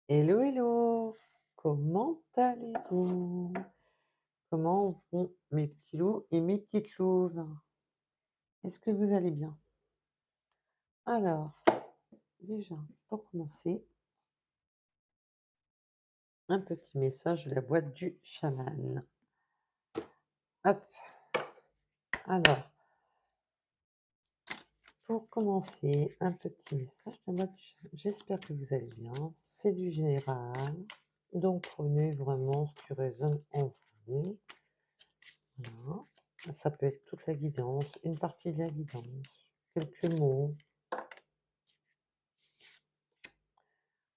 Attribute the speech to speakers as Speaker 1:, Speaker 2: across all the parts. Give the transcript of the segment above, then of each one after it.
Speaker 1: Hello, hello, comment allez-vous? Comment vont mes petits loups et mes petites louves? Est-ce que vous allez bien? Alors, déjà, pour commencer, un petit message de la boîte du chaman. Hop, alors, pour commencer, un petit message de la boîte du chaman. J'espère que vous allez bien. C'est du général, donc prenez vraiment ce qui résonne en vous. Voilà. Ça peut être toute la guidance, une partie de la guidance, quelques mots.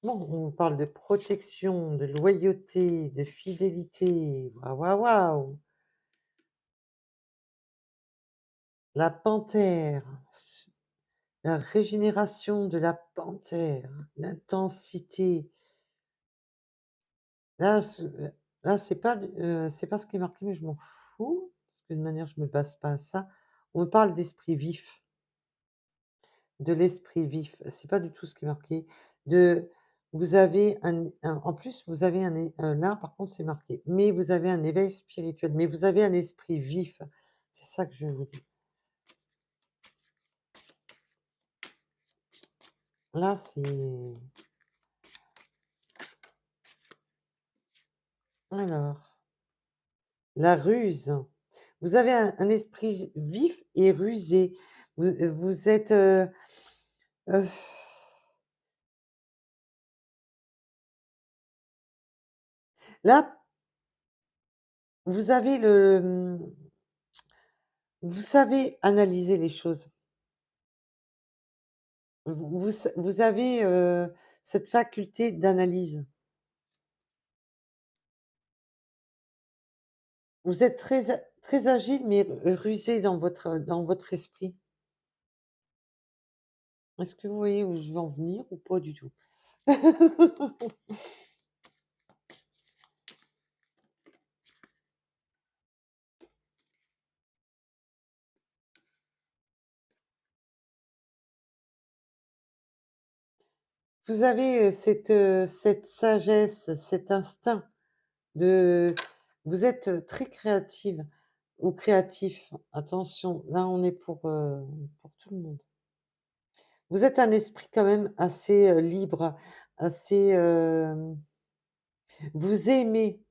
Speaker 1: Bon, on parle de protection, de loyauté, de fidélité. Waouh, waouh, waouh! La panthère, la régénération de la panthère, l'intensité. Là, c'est pas ce qui est marqué, mais je m'en fous, parce que de manière, je me base pas à ça. On me parle d'esprit vif. De l'esprit vif, c'est pas du tout ce qui est marqué. De Vous avez en plus, vous avez là, par contre, c'est marqué: «Mais vous avez un éveil spirituel, mais vous avez un esprit vif». C'est ça que je vous dis. Là, c'est alors, la ruse. Vous avez un esprit vif et rusé. Vous êtes, heu, là, vous avez vous savez analyser les choses. Vous avez, cette faculté d'analyse. Vous êtes très agile, mais rusé dans votre esprit. Est-ce que vous voyez où je veux en venir ou pas du tout? Vous avez, cette sagesse, cet instinct de vous êtes, très créative ou créatif. Attention, là, on est pour tout le monde. Vous êtes un esprit quand même assez, libre, assez, vous aimez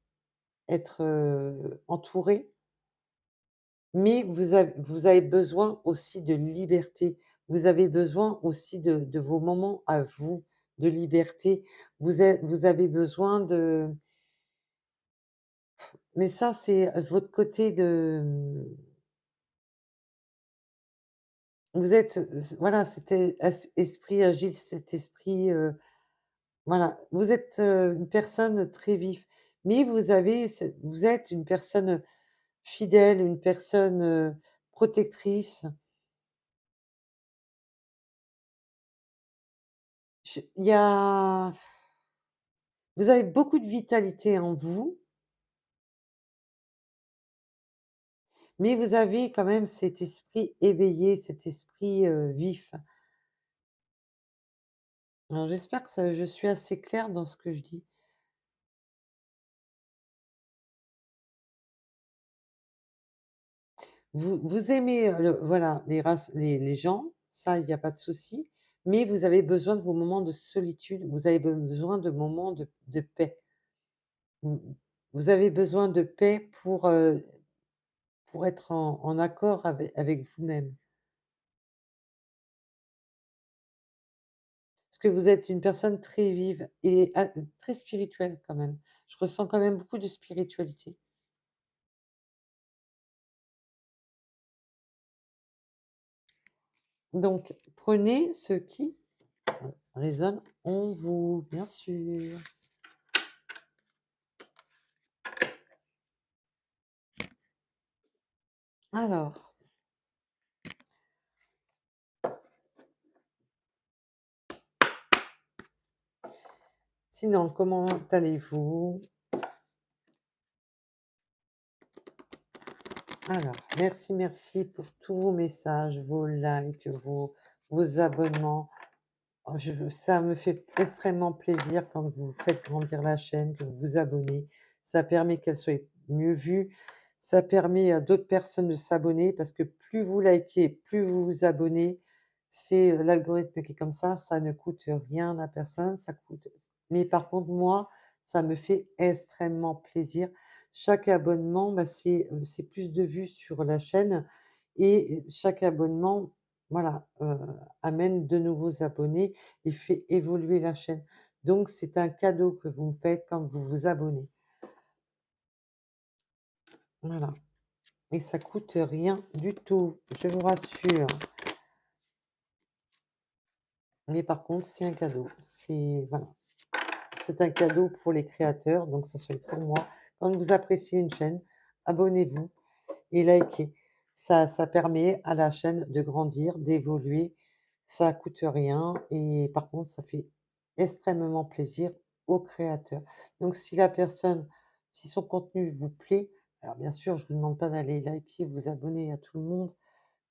Speaker 1: être, entouré. Mais vous avez besoin aussi de liberté. Vous avez besoin aussi de vos moments à vous, de liberté. Vous avez besoin de mais ça, c'est votre côté de, vous êtes, voilà, cet esprit agile, cet esprit, voilà. Vous êtes, une personne très vif, mais vous êtes une personne fidèle, une personne, protectrice. Il y a Vous avez beaucoup de vitalité en vous, mais vous avez quand même cet esprit éveillé, cet esprit, vif. Alors j'espère que je suis assez claire dans ce que je dis. Vous aimez, voilà, les gens, ça, il y a pas de souci, mais vous avez besoin de vos moments de solitude, vous avez besoin de moments de paix. Vous vous avez besoin de paix pour être en accord avec vous-même. Parce que vous êtes une personne très vive et très spirituelle quand même. Je ressens quand même beaucoup de spiritualité. Donc prenez ce qui résonne en vous, bien sûr. Alors, sinon, comment allez-vous? Alors, merci pour tous vos messages, vos likes, vos abonnements. Ça me fait extrêmement plaisir quand vous faites grandir la chaîne, que vous vous abonnez. Ça permet qu'elle soit mieux vue. Ça permet à d'autres personnes de s'abonner parce que plus vous likez, plus vous vous abonnez. C'est l'algorithme qui est comme ça ne coûte rien à personne, ça coûte mais par contre moi, ça me fait extrêmement plaisir. Chaque abonnement, bah, c'est plus de vues sur la chaîne et chaque abonnement, voilà, amène de nouveaux abonnés et fait évoluer la chaîne. Donc c'est un cadeau que vous me faites quand vous vous abonnez. Voilà et ça coûte rien du tout, je vous rassure. Mais par contre, c'est un cadeau. C'est voilà, c'est un cadeau pour les créateurs, donc ça soit pour moi. Quand vous appréciez une chaîne, abonnez-vous et likez. Ça permet à la chaîne de grandir, d'évoluer. Ça coûte rien et par contre, ça fait extrêmement plaisir aux créateurs. Donc si son contenu vous plaît, alors bien sûr, je ne vous demande pas d'aller liker, vous abonner à tout le monde,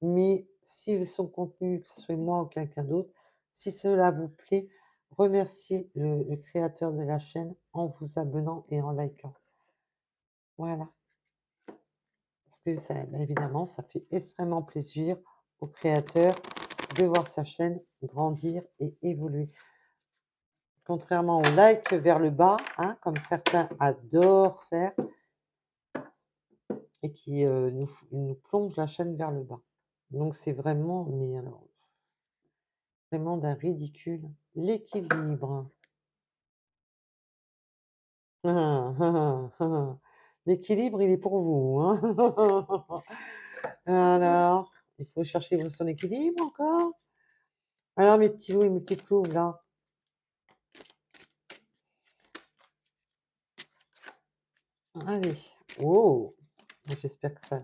Speaker 1: mais si son contenu, que ce soit moi ou quelqu'un d'autre, si cela vous plaît, remerciez le créateur de la chaîne en vous abonnant et en likant. Voilà. Parce que ça, bah, évidemment, ça fait extrêmement plaisir au créateur de voir sa chaîne grandir et évoluer. Contrairement au like vers le bas, hein, comme certains adorent faire et qui nous plongent la chaîne vers le bas. Donc c'est vraiment, mais alors, vraiment d'un ridicule. L'équilibre. L'équilibre, il est pour vous, hein. Alors, il faut chercher son équilibre encore? Alors mes petits loups et mes petites louves là? Allez. Oh! J'espère que ça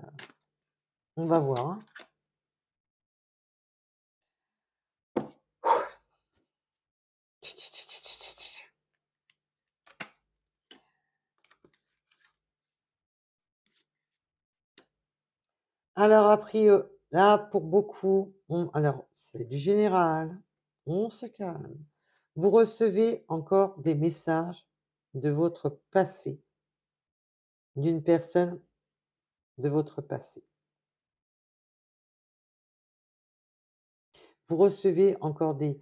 Speaker 1: on va voir, hein. Alors après, là, pour beaucoup, alors c'est du général, on se calme. Vous recevez encore des messages de votre passé, d'une personne de votre passé. Vous recevez encore des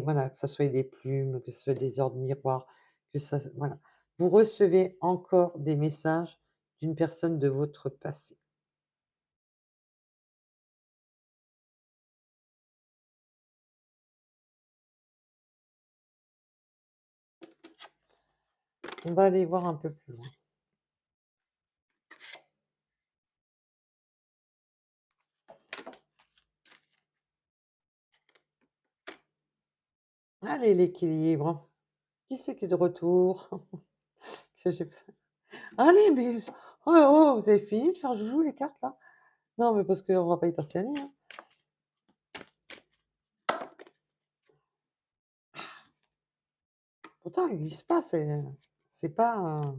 Speaker 1: voilà, que ça soit des plumes, que ce soit des ordres miroirs, que ça voilà. Vous recevez encore des messages d'une personne de votre passé. On va aller voir un peu plus loin. Allez, l'équilibre. Qui c'est qui est de retour? Que j'ai allez, mais oh, oh, vous avez fini de faire joujou les cartes là? Non, mais parce qu'on va pas y passer la nuit, hein. Pourtant, elles glissent pas, c'est pas un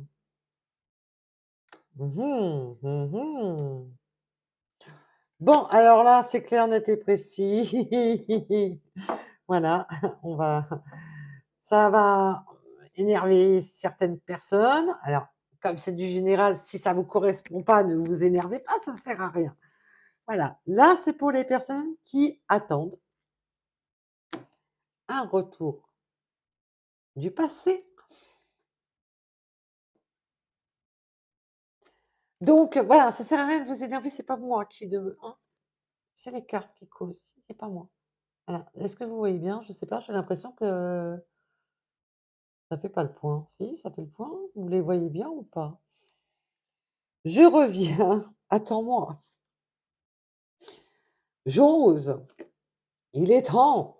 Speaker 1: mmh. Bon, alors là, c'est clair, net et précis. Voilà, on va ça va énerver certaines personnes. Alors, comme c'est du général, si ça vous correspond pas, ne vous énervez pas, ça sert à rien. Voilà, là, c'est pour les personnes qui attendent un retour du passé. Donc voilà, ça sert à rien de vous énerver, c'est pas moi qui de hein, c'est les cartes qui causent, c'est pas moi. Voilà. Est-ce que vous voyez bien? Je sais pas, j'ai l'impression que ça fait pas le point. Si, ça fait le point? Vous les voyez bien ou pas? Je reviens, attends-moi, j'ose, il est temps,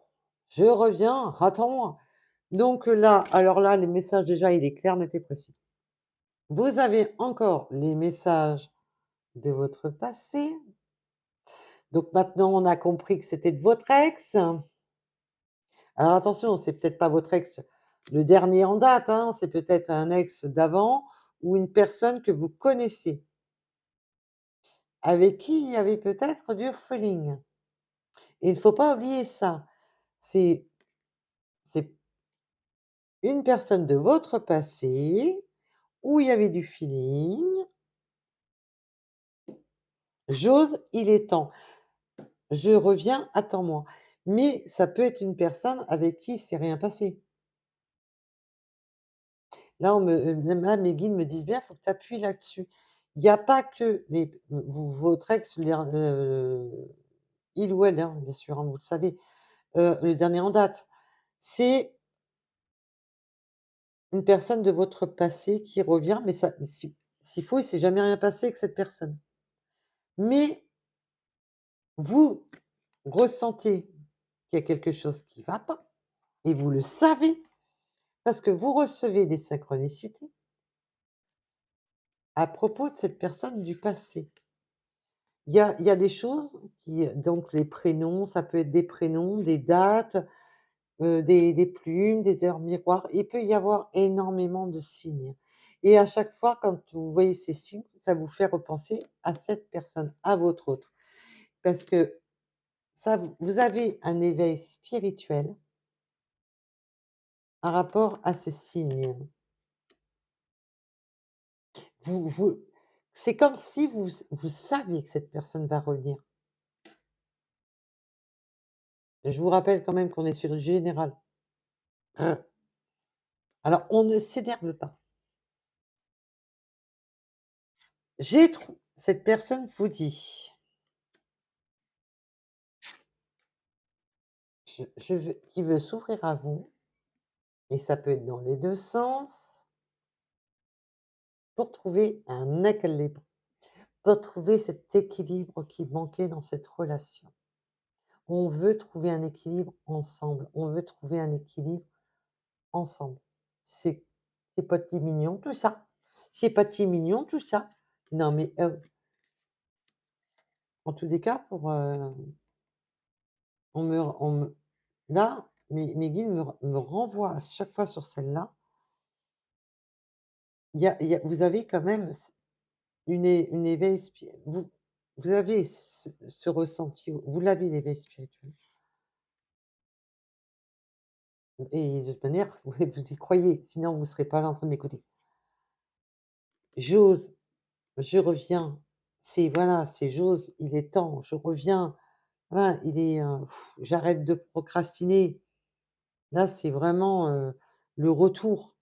Speaker 1: je reviens, attends-moi. Donc là, alors là, les messages déjà, il est clair, net et précis. Vous avez encore les messages de votre passé. Donc maintenant, on a compris que c'était de votre ex. Alors attention, c'est peut-être pas votre ex le dernier en date, hein, c'est peut-être un ex d'avant ou une personne que vous connaissez, avec qui il y avait peut-être du feeling. Et il ne faut pas oublier ça. C'est C'est une personne de votre passé où il y avait du feeling. J'ose, il est temps. Je reviens, attends-moi. Mais ça peut être une personne avec qui il s'est rien passé. Là, là, mes guides me disent bien: «Il «Faut que tu appuies là-dessus». Il y a pas que les votre ex, il ou elle, hein, bien sûr, hein, vous le savez, le dernier en date. C'est une personne de votre passé qui revient, mais ça s'il faut, il s'est jamais rien passé avec cette personne. Mais vous ressentez qu'il y a quelque chose qui ne va pas et vous le savez parce que vous recevez des synchronicités à propos de cette personne du passé. Il y a des choses qui donc les prénoms, ça peut être des prénoms, des dates, des plumes, des heures miroirs. Il peut y avoir énormément de signes et à chaque fois quand vous voyez ces signes, ça vous fait repenser à cette personne, à votre autre. Parce que ça vous avez un éveil spirituel par rapport à ces signes. Vous c'est comme si vous saviez que cette personne va revenir. Je vous rappelle quand même qu'on est sur une générale. Hein. Alors on ne s'énerve pas. J'ai trou Cette personne vous dit: «Je veux», qui veut s'ouvrir à vous et ça peut être dans les 2 sens, pour trouver un équilibre, pour trouver cet équilibre qui manquait dans cette relation. On veut trouver un équilibre ensemble, on veut trouver un équilibre ensemble. C'est c'est pas ti mignon tout ça? C'est pas ti mignon tout ça? Non mais, en tous les cas pour, on me là, mes guides me renvoient à chaque fois sur celle-là. Il y a vous avez quand même une éveil vous avez ce ressenti, vous l'avez l'éveil spirituel et de toute manière, vous y croyez, sinon vous ne serez pas là en train de m'écouter. J'ose, je reviens, c'est voilà, c'est j'ose, il est temps, je reviens, voilà, j'arrête de procrastiner. Là, c'est vraiment, le retour.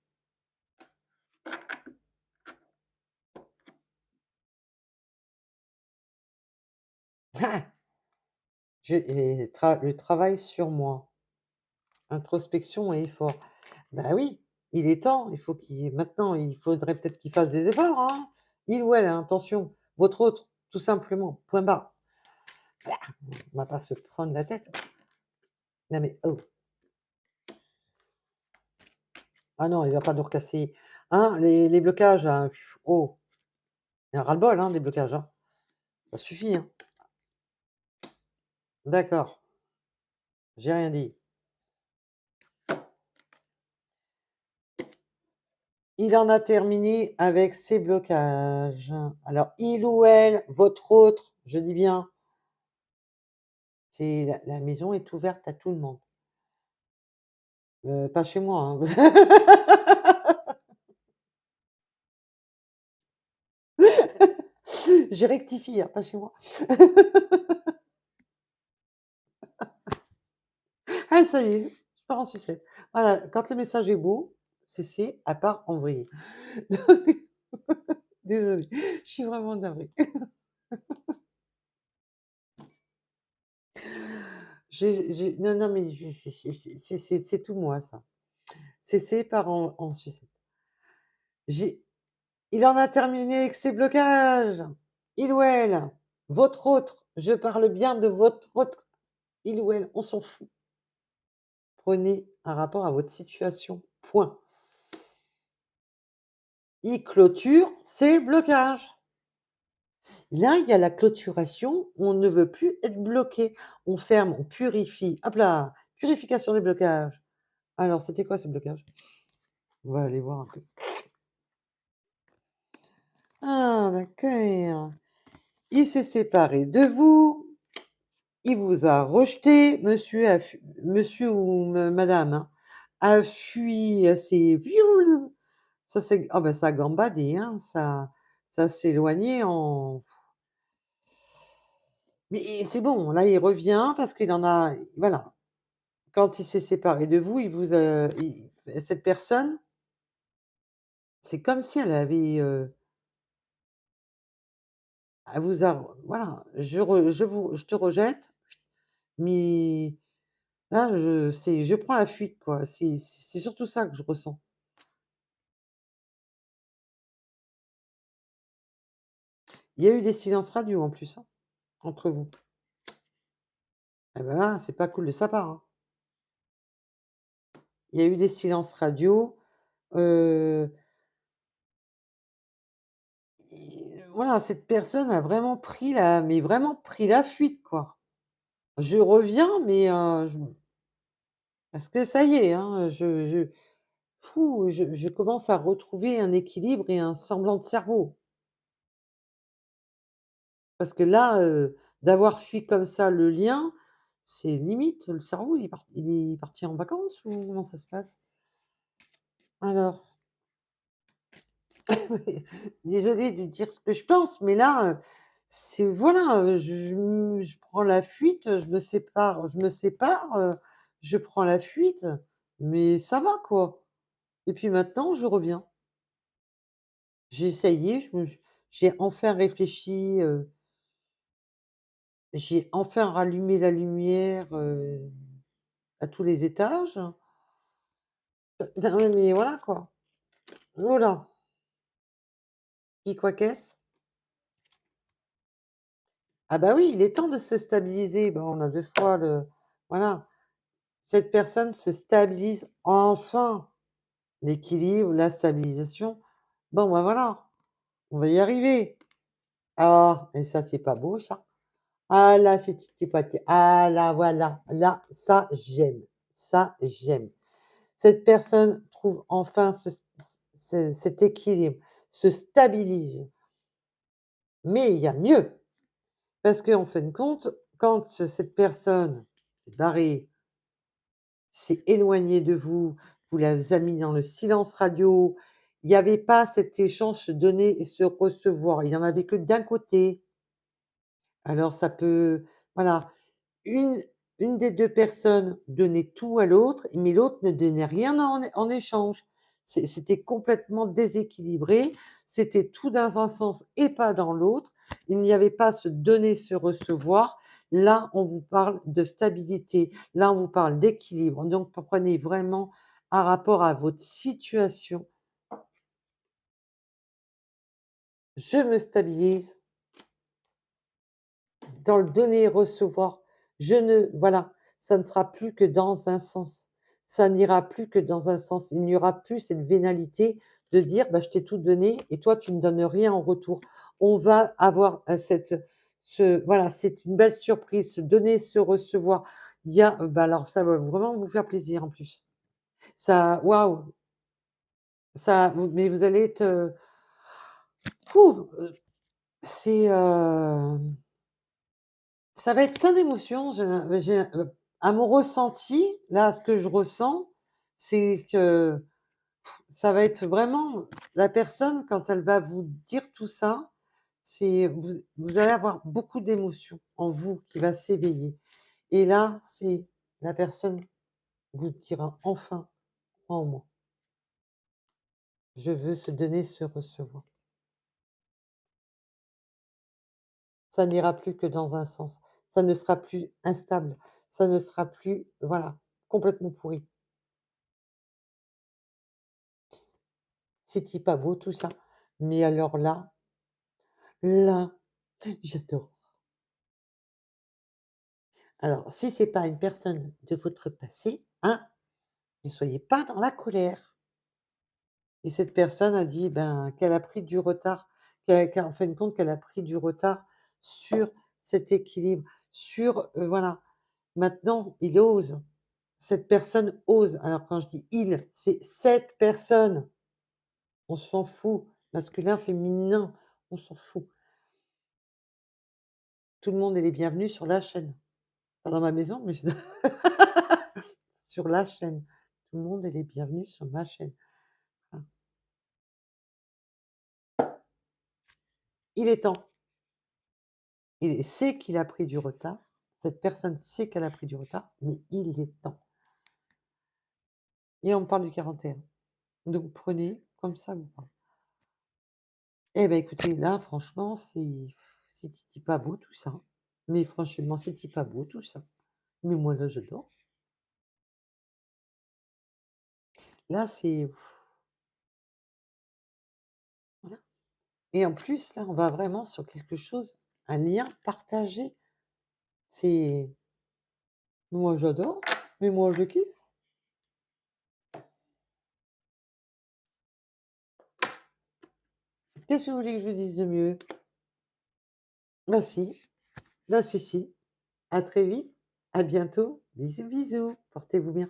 Speaker 1: Le travail sur moi, introspection et effort. Bah oui, il est temps, maintenant, il faudrait peut-être qu'il fasse des efforts, hein. Il ou elle, hein, attention, votre autre, tout simplement, point barre. Bah, on va pas se prendre la tête. Non mais oh, ah non, il va pas nous recasser, hein, les blocages là, oh, il y a ras-le-bol, hein, des blocages, hein. Ça suffit, hein. D'accord, j'ai rien dit. Il en a terminé avec ses blocages. Alors il ou elle, votre autre, je dis bien, c'est la maison est ouverte à tout le monde. Pas chez moi, hein. Je rectifie, hein, pas chez moi. Ah ça y est, je pars en sucette. Voilà, quand le message est beau, c'est à part en vrille. Désolée, je suis vraiment navrée. Non, non, mais c'est tout moi ça. C'est part en sucette. J'ai Il en a terminé avec ses blocages. Il ou elle, votre autre, je parle bien de votre autre, il ou elle, on s'en fout. Prenez un rapport à votre situation, point. Il clôture ses blocages. Là, il y a la clôturation, on ne veut plus être bloqué. On ferme, on purifie. Hop là, purification des blocages. Alors, c'était quoi ces blocages? On va aller voir un peu. Ah, d'accord. Il s'est séparé de vous, il vous a rejeté, monsieur ou madame, hein. a fui, c'est ça s'est ah bah, ça a gambadé, hein, ça s'est éloigné en mais c'est bon, là, il revient parce qu'il en a voilà, quand il s'est séparé de vous, il vous a il cette personne, c'est comme si elle avait, elle vous a voilà, je te rejette, mais là, je prends la fuite, quoi. C'est surtout ça que je ressens. Il y a eu des silences radio en plus, hein, entre vous. Et bah, là, c'est pas cool de sa part, hein. Il y a eu des silences radio, heu et voilà, cette personne a vraiment pris la mais vraiment pris la fuite, quoi. Je reviens, mais je parce que ça y est, hein, je commence à retrouver un équilibre et un semblant de cerveau. Parce que là, d'avoir fui comme ça le lien, c'est limite, le cerveau, il est parti en vacances ou comment ça se passe? Alors, désolée de dire ce que je pense, mais là, c'est voilà, je prends la fuite, je prends la fuite, mais ça va quoi. Et puis maintenant, je reviens. J'ai essayé, j'ai enfin réfléchi, j'ai enfin rallumé la lumière, à tous les étages. Non mais voilà quoi. Oh là! Qui quoi qu'est-ce? Ah bah oui, il est temps de se stabiliser. Bah, on a 2 fois le voilà. Cette personne se stabilise enfin. L'équilibre, la stabilisation. Bon, bah, voilà, on va y arriver. Ah et ça, c'est pas beau ça. Ah là, c'est titi ah là, voilà, là, ça, j'aime. Ça, j'aime. Cette personne trouve enfin cet équilibre, se stabilise. Mais il y a mieux, parce qu'en fin de compte, quand cette personne s'est barrée, s'est éloignée de vous, vous la avez mis dans le silence radio, il y avait pas cet échange, se donner et se recevoir. Il y en avait que d'un côté. Alors ça peut voilà, une une des 2 personnes donnait tout à l'autre, mais l'autre ne donnait rien en échange. C'était complètement déséquilibré, c'était tout dans un sens et pas dans l'autre. Il n'y avait pas se donner, se recevoir. Là, on vous parle de stabilité, là, on vous parle d'équilibre. Donc prenez vraiment un rapport à votre situation. Je me stabilise dans le donner et recevoir. Je ne voilà, ça ne sera plus que dans un sens. Ça n'ira plus que dans un sens. Il n'y aura plus cette vénalité de dire: «Bah, je t'ai tout donné et toi tu ne me donnes rien en retour». On va avoir, ce voilà, c'est une belle surprise, se donner, se recevoir. Il y a, bah, alors ça va vraiment vous faire plaisir en plus. Ça waouh, ça vous mais vous allez être, fou, c'est, ça va être plein d'émotions. À mon ressenti, là, ce que je ressens, c'est que ça va être vraiment la personne quand elle va vous dire tout ça, c'est vous allez avoir beaucoup d'émotions en vous qui va s'éveiller et là, c'est la personne vous dira enfin: «En moi, je veux se donner, se recevoir». Ça n'ira plus que dans un sens. Ça ne sera plus instable. Ça ne sera plus voilà, complètement pourri. C'était pas beau tout ça, mais alors là, j'adore. Alors si c'est pas une personne de votre passé, hein, ne soyez pas dans la colère et cette personne a dit, ben, qu'elle a pris du retard, qu'en fin de compte, qu'elle a pris du retard sur cet équilibre, sur, voilà. Maintenant, il ose. Cette personne ose. Alors quand je dis «il», c'est cette personne. On s'en fout. Masculin, féminin, on s'en fout. Tout le monde est les bienvenus sur la chaîne. Pas dans ma maison, mais sur la chaîne. Tout le monde est les bienvenus sur ma chaîne. Hein. Il est temps. Il sait qu'il a pris du retard. Cette personne sait qu'elle a pris du retard, mais il est temps. Et on parle du 41. Donc prenez comme ça vous parle. Eh ben écoutez, là, franchement, c'est titi pas beau tout ça. Mais franchement, c'est titi pas beau tout ça. Mais moi, là, j'adore. Là, c'est voilà. Et en plus, là, on va vraiment sur quelque chose, un lien partagé. C'est moi, j'adore, mais moi, je kiffe. Qu'est-ce que vous voulez que je vous dise de mieux? Bah si, bah si, si. À très vite, à bientôt. Bisous, bisous. Portez-vous bien.